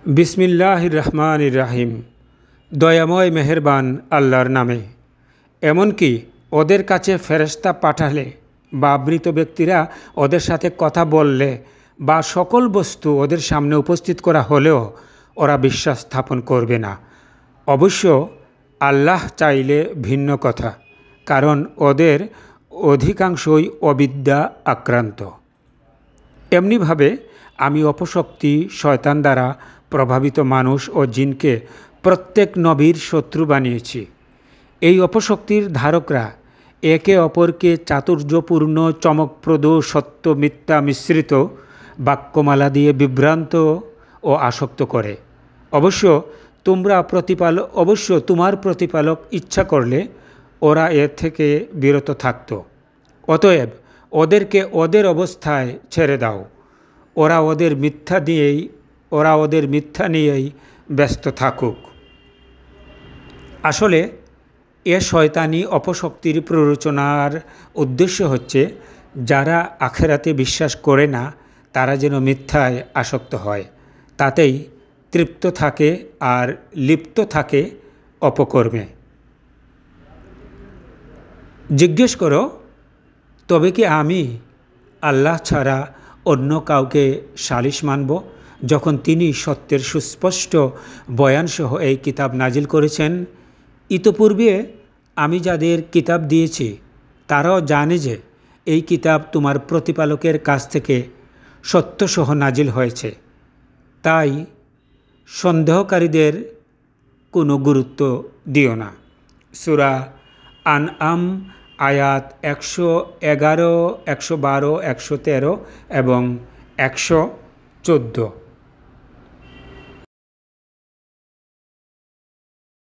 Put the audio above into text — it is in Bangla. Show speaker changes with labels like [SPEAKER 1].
[SPEAKER 1] বিসমিল্লাহির রহমানির রহিম। দয়াময় মেহেরবান আল্লাহর নামে। এমনকি ওদের কাছে ফেরেশতা পাঠালে বা মৃত ব্যক্তিরা ওদের সাথে কথা বললে বা সকল বস্তু ওদের সামনে উপস্থিত করা হলেও ওরা বিশ্বাস স্থাপন করবে না। অবশ্য আল্লাহ চাইলে ভিন্ন কথা, কারণ ওদের অধিকাংশই অবিদ্যা আক্রান্ত। এমনিভাবে আমি অপশক্তি, শয়তান দ্বারা প্রভাবিত মানুষ ও জিনকে প্রত্যেক নবীর শত্রু বানিয়েছি। এই অপশক্তির ধারকরা একে অপরকে চাতুর্যপূর্ণ, চমকপ্রদ, সত্য মিথ্যা মিশ্রিত বাক্যমালা দিয়ে বিভ্রান্ত ও আসক্ত করে। অবশ্য তোমার প্রতিপালক ইচ্ছা করলে ওরা এর থেকে বিরত থাকত। অতএব ওদেরকে ওদের অবস্থায় ছেড়ে দাও। ওরা ওদের মিথ্যা নিয়েই ব্যস্ত থাকুক। আসলে এ শয়তানি অপশক্তির প্ররোচনার উদ্দেশ্য হচ্ছে যারা আখেরাতে বিশ্বাস করে না তারা যেন মিথ্যায় আসক্ত হয়, তাতেই তৃপ্ত থাকে আর লিপ্ত থাকে অপকর্মে। জিজ্ঞেস করো, তবে কি আমি আল্লাহ ছাড়া অন্য কাউকে সালিস মানব, যখন তিনি সত্যের সুস্পষ্ট বয়ানসহ এই কিতাব নাজিল করেছেন? ইতপূর্বে আমি যাদের কিতাব দিয়েছি তারাও জানে যে এই কিতাব তোমার প্রতিপালকের কাছ থেকে সত্যসহ নাজিল হয়েছে। তাই সন্দেহকারীদের কোনো গুরুত্ব দিও না। সূরা আনআম আয়াত 111, 112, 113 এবং 114।